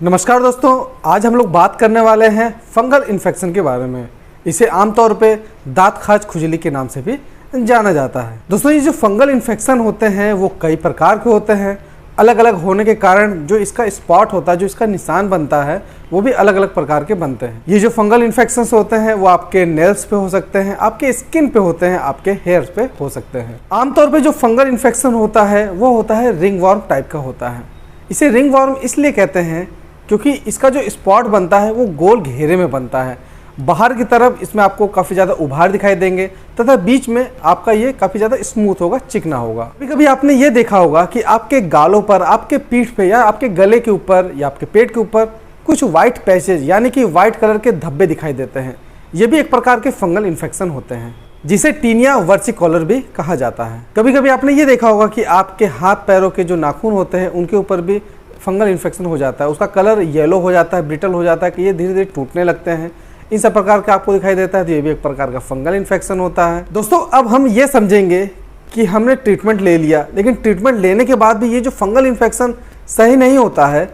नमस्कार दोस्तों, आज हम लोग बात करने वाले हैं फंगल इन्फेक्शन के बारे में। इसे आमतौर पे दांत खाज खुजली के नाम से भी जाना जाता है। दोस्तों, ये जो फंगल इन्फेक्शन होते हैं वो कई प्रकार के होते हैं। अलग अलग होने के कारण जो इसका स्पॉट होता है, जो इसका निशान बनता है, वो भी अलग अलग प्रकार के बनते हैं। ये जो फंगल इन्फेक्शन होते हैं वो आपके नेल्स पे हो सकते हैं, आपके स्किन पे होते हैं, आपके हेयर्स पे हो सकते हैं। आमतौर पे जो फंगल इन्फेक्शन होता है वो होता है रिंग वॉर्म टाइप का होता है। इसे रिंग वॉर्म इसलिए कहते हैं क्योंकि इसका जो स्पॉट बनता है वो गोल घेरे में बनता है। बाहर की तरफ इसमें आपको काफ़ी ज़्यादा उभार दिखाई देंगे तथा बीच में आपका ये काफ़ी ज़्यादा स्मूथ होगा, चिकना होगा। कभी कभी आपने ये देखा होगा कि आपके गालों पर, आपके पीठ पे या आपके गले के ऊपर या आपके पेट के ऊपर कुछ वाइट पैचेज यानी कि वाइट कलर के धब्बे दिखाई देते हैं। ये भी एक प्रकार के फंगल इन्फेक्शन होते हैं जिसे टीनिया वर्सिकोलर भी कहा जाता है। कभी कभी आपने ये देखा होगा कि आपके हाथ पैरों के जो नाखून होते हैं उनके ऊपर भी फंगल इन्फेक्शन हो जाता है। उसका कलर येलो हो जाता है, ब्रिटल हो जाता है कि ये धीरे धीरे टूटने लगते हैं। इन सब प्रकार का आपको दिखाई देता है तो ये भी एक प्रकार का फंगल इन्फेक्शन होता है। दोस्तों, अब हम ये समझेंगे कि हमने ट्रीटमेंट ले लिया, लेकिन ट्रीटमेंट लेने के बाद भी ये जो फंगल इन्फेक्शन सही नहीं होता है,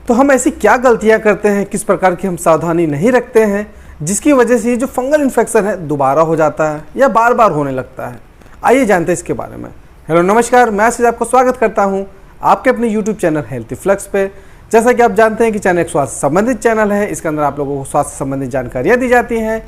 तो हम ऐसी क्या गलतियाँ करते हैं, किस प्रकार की हम सावधानी नहीं रखते हैं जिसकी वजह से ये जो फंगल इन्फेक्शन है दोबारा हो जाता है या बार बार होने लगता है। आइए जानते हैं इसके बारे में। हेलो नमस्कार, मैं आज आपको स्वागत करता हूँ आपके अपने YouTube चैनल हेल्थी फ्लक्स पे। जैसा कि आप जानते हैं कि चैनल एक स्वास्थ्य संबंधित चैनल है। इसके अंदर आप लोगों को स्वास्थ्य संबंधित जानकारियाँ दी जाती हैं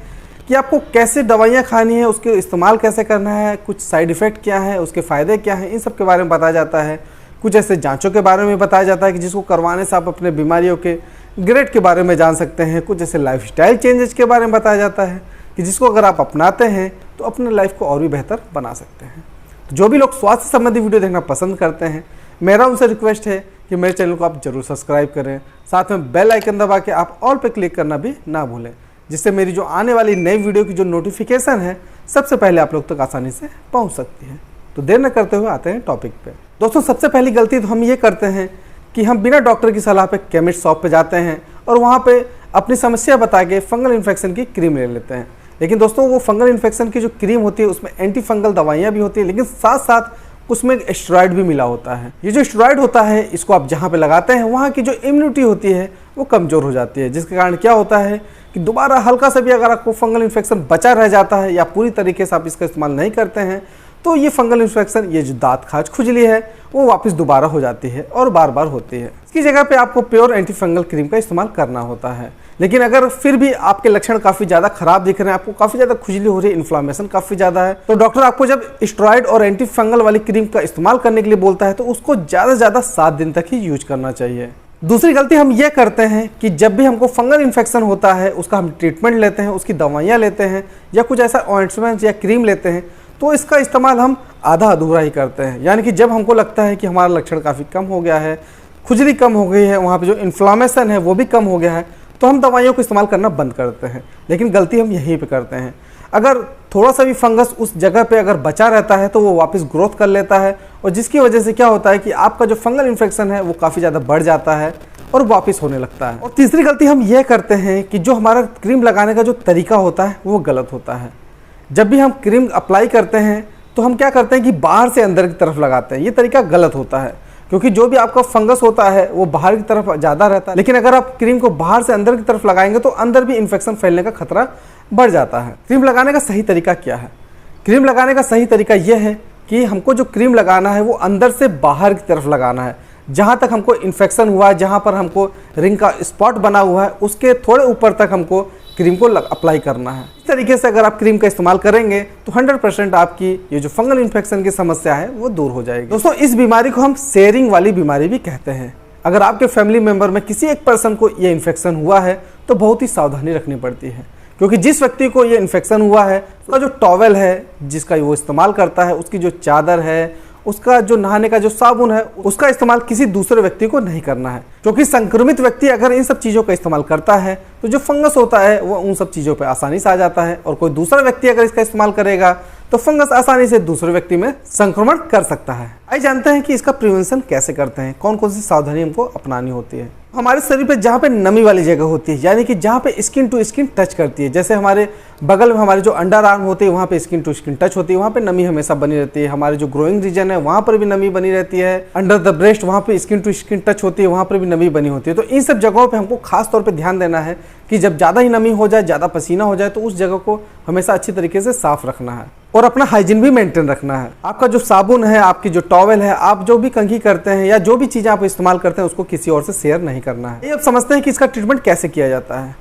कि आपको कैसे दवाइयाँ खानी है, उसके इस्तेमाल कैसे करना है, कुछ साइड इफ़ेक्ट क्या है, उसके फ़ायदे क्या हैं, इन सब के बारे में बताया जाता है। कुछ ऐसे जाँचों के बारे में बताया जाता है कि जिसको करवाने से आप अपने बीमारियों के ग्रेड के बारे में जान सकते हैं। कुछ ऐसे लाइफस्टाइल चेंजेस के बारे में बताया जाता है कि जिसको अगर आप अपनाते हैं तो अपने लाइफ को और भी बेहतर बना सकते हैं। तो जो भी लोग स्वास्थ्य संबंधी वीडियो देखना पसंद करते हैं, मेरा उनसे रिक्वेस्ट है कि मेरे चैनल को आप जरूर सब्सक्राइब करें, साथ में बेल आइकन दबा के आप ऑल पे क्लिक करना भी ना भूलें, जिससे मेरी जो आने वाली नई वीडियो की जो नोटिफिकेशन है सबसे पहले आप लोग तक आसानी से पहुंच सकती है। तो देर न करते हुए आते हैं टॉपिक पे। दोस्तों, सबसे पहली गलती तो हम ये करते हैं कि हम बिना डॉक्टर की सलाह पे केमिस्ट शॉप पे जाते हैं और वहाँ पे अपनी समस्या बता के फंगल इन्फेक्शन की क्रीम ले लेते हैं। लेकिन दोस्तों, वो फंगल इन्फेक्शन की जो क्रीम होती है उसमें एंटी फंगल दवाइयाँ भी होती है, लेकिन साथ साथ उसमें स्टेरॉइड भी मिला होता है। ये जो स्टेरॉइड होता है इसको आप जहाँ पे लगाते हैं वहाँ की जो इम्यूनिटी होती है वो कमज़ोर हो जाती है, जिसके कारण क्या होता है कि दोबारा हल्का सा भी अगर आपको फंगल इन्फेक्शन बचा रह जाता है या पूरी तरीके से आप इसका इस्तेमाल नहीं करते हैं तो ये फंगल इन्फेक्शन, ये जो दांत खाज खुजली है वो वापस दोबारा हो जाती है और बार बार होती है। इसकी जगह पे आपको प्योर एंटी फंगल क्रीम का इस्तेमाल करना होता है। लेकिन अगर फिर भी आपके लक्षण काफ़ी ज़्यादा खराब दिख रहे हैं, आपको काफ़ी ज़्यादा खुजली हो रही है, इन्फ्लामेशन काफ़ी ज़्यादा है, तो डॉक्टर आपको जब स्टेरॉइड और एंटी फंगल वाली क्रीम का इस्तेमाल करने के लिए बोलता है तो उसको ज़्यादा से ज़्यादा 7 दिन तक ही यूज करना चाहिए। दूसरी गलती हम ये करते हैं कि जब भी हमको फंगल इन्फेक्शन होता है उसका हम ट्रीटमेंट लेते हैं, उसकी दवाइयाँ लेते हैं या कुछ ऐसा ऑइंटमेंट या क्रीम लेते हैं तो इसका इस्तेमाल हम आधा अधूरा ही करते हैं। यानी कि जब हमको लगता है कि हमारा लक्षण काफ़ी कम हो गया है, खुजली कम हो गई है, वहाँ पे जो इन्फ्लामेशन है वो भी कम हो गया है, तो हम दवाइयों को इस्तेमाल करना बंद करते हैं। लेकिन गलती हम यहीं पे करते हैं। अगर थोड़ा सा भी फंगस उस जगह पे अगर बचा रहता है तो वो वापस ग्रोथ कर लेता है और जिसकी वजह से क्या होता है कि आपका जो फंगल इन्फेक्शन है वो काफ़ी ज़्यादा बढ़ जाता है और वापस होने लगता है। और तीसरी गलती हम ये करते हैं कि जो हमारा क्रीम लगाने का जो तरीका होता है वो गलत होता है। जब भी हम क्रीम अप्लाई करते हैं तो हम क्या करते हैं कि बाहर से अंदर की तरफ लगाते हैं। ये तरीका गलत होता है क्योंकि जो भी आपका फंगस होता है वो बाहर की तरफ ज़्यादा रहता है, लेकिन अगर आप क्रीम को बाहर से अंदर की तरफ लगाएंगे तो अंदर भी इन्फेक्शन फैलने का खतरा बढ़ जाता है। क्रीम लगाने का सही तरीका क्या है? क्रीम लगाने का सही तरीका यह है कि हमको जो क्रीम लगाना है वो अंदर से बाहर की तरफ लगाना है। जहाँ तक हमको इन्फेक्शन हुआ है, जहाँ पर हमको रिंग का स्पॉट बना हुआ है, उसके थोड़े ऊपर तक हमको क्रीम को अप्लाई करना है। इस तरीके से अगर आप क्रीम का इस्तेमाल करेंगे तो 100% आपकी ये जो फंगल इन्फेक्शन की समस्या है वो दूर हो जाएगी। दोस्तों, इस बीमारी को हम शेयरिंग वाली बीमारी भी कहते हैं। अगर आपके फैमिली मेंबर में किसी एक पर्सन को ये इन्फेक्शन हुआ है तो बहुत ही सावधानी रखनी पड़ती है, क्योंकि जिस व्यक्ति को ये इन्फेक्शन हुआ है उसका जो टॉवेल है जिसका वो इस्तेमाल करता है, उसकी जो चादर है, उसका जो नहाने का जो साबुन है, उसका इस्तेमाल किसी दूसरे व्यक्ति को नहीं करना है। क्योंकि संक्रमित व्यक्ति अगर इन सब चीज़ों का इस्तेमाल करता है तो जो फंगस होता है वो उन सब चीज़ों पे आसानी से आ जाता है और कोई दूसरा व्यक्ति अगर इसका इस्तेमाल करेगा तो फंगस आसानी से दूसरे व्यक्ति में संक्रमण कर सकता है। आइए जानते हैं कि इसका प्रिवेंशन कैसे करते हैं, कौन कौन सी सावधानी हमको अपनानी होती है। हमारे शरीर पे जहाँ पे नमी वाली जगह होती है, यानी कि जहाँ पे स्किन टू स्किन टच करती है, जैसे हमारे बगल में हमारे जो अंडर आर्म होते हैं वहाँ पे स्किन टू स्किन टच होती है, वहाँ पे नमी हमेशा बनी रहती है। हमारे जो ग्रोइंग रीजन है वहाँ पर भी नमी बनी रहती है। अंडर द ब्रेस्ट वहाँ पे स्किन टू स्किन टच होती है, वहाँ पर भी नमी बनी होती है। तो इन सब जगहों पर हमको खास तौर पर ध्यान देना है कि जब ज़्यादा ही नमी हो जाए, ज़्यादा पसीना हो जाए, तो उस जगह को हमेशा अच्छी तरीके से साफ रखना है और अपना हाइजीन भी मेंटेन रखना है। आपका जो साबुन है, आपकी जो टॉवेल है, आप जो भी कंघी करते हैं या जो भी चीज़ें आप इस्तेमाल करते हैं उसको किसी और से शेयर नहीं करना है। ये अब समझते हैं कि इसका ट्रीटमेंट कैसे किया जाता है।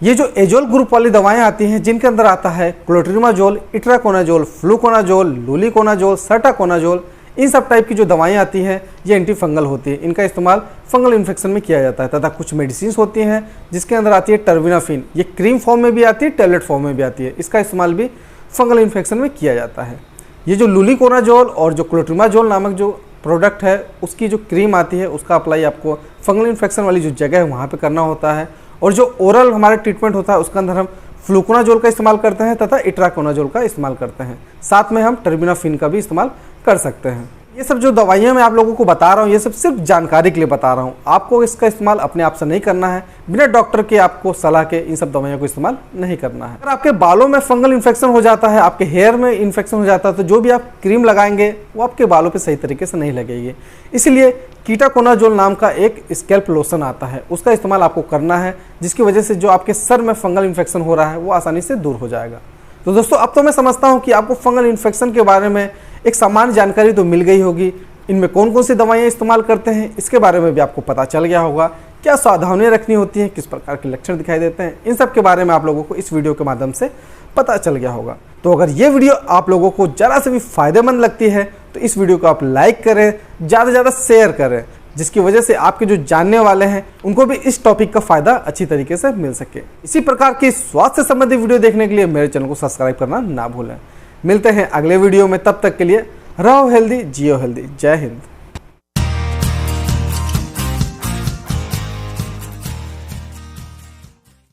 ये जो एजोल ग्रुप वाली दवाएं आती हैं, जिनके अंदर आता है क्लोट्रिमाजोल, इट्राकोनाजोल, फ्लूकोनाजोल, लूलिकोनाजोल, सर्टाकोनाजोल, इन सब टाइप की जो दवाएं आती हैं ये एंटी फंगल होती है। इनका इस्तेमाल फंगल इन्फेक्शन में किया जाता है। तथा कुछ मेडिसिन होती हैं जिसके अंदर आती है टर्बिनाफिन, ये क्रीम फॉर्म में भी आती है, टैबलेट फॉर्म में भी आती है। इसका इस्तेमाल भी फंगल इन्फेक्शन में किया जाता है। ये जो लूलिकोनाजोल और जो क्लोट्रिमाजोल नामक जो प्रोडक्ट है उसकी जो क्रीम आती है उसका अप्लाई आपको फंगल इन्फेक्शन वाली जो जगह है वहाँ पे करना होता है। और जो ओरल हमारा ट्रीटमेंट होता है उसके अंदर हम फ्लूकोनाजोल का इस्तेमाल करते हैं तथा इट्राकोनाजोल का इस्तेमाल करते हैं। साथ में हम टर्बिनाफिन का भी इस्तेमाल कर सकते हैं। ये सब जो दवाइयाँ मैं आप लोगों को बता रहा हूँ ये सब सिर्फ जानकारी के लिए बता रहा हूँ। आपको इसका इस्तेमाल अपने आप से नहीं करना है, बिना डॉक्टर के आपको सलाह के इन सब दवाइयों को इस्तेमाल नहीं करना है। अगर आपके बालों में फंगल इन्फेक्शन हो जाता है, आपके हेयर में इन्फेक्शन हो जाता है, तो जो भी आप क्रीम लगाएंगे वो आपके बालों पे सही तरीके से नहीं लगेगी। इसलिए कीटाकोनाजोल नाम का एक स्कैल्प लोशन आता है, उसका इस्तेमाल आपको करना है, जिसकी वजह से जो आपके सर में फंगल इन्फेक्शन हो रहा है वो आसानी से दूर हो जाएगा। तो दोस्तों अब तो मैं समझता हूँ कि आपको फंगल इन्फेक्शन के बारे में एक सामान्य जानकारी तो मिल गई होगी। इनमें कौन कौन सी दवाइयाँ इस्तेमाल करते हैं इसके बारे में भी आपको पता चल गया होगा। क्या सावधानियाँ रखनी होती हैं, किस प्रकार के लक्षण दिखाई देते हैं, इन सब के बारे में आप लोगों को इस वीडियो के माध्यम से पता चल गया होगा। तो अगर ये वीडियो आप लोगों को ज़रा से भी फायदेमंद लगती है तो इस वीडियो को आप लाइक करें, ज़्यादा से ज़्यादा शेयर करें, जिसकी वजह से आपके जो जानने वाले हैं उनको भी इस टॉपिक का फायदा अच्छी तरीके से मिल सके। इसी प्रकार की स्वास्थ्य संबंधी वीडियो देखने के लिए मेरे चैनल को सब्सक्राइब करना ना भूलें। मिलते हैं अगले वीडियो में, तब तक के लिए रहो हेल्दी, जियो हेल्दी। जय हिंद।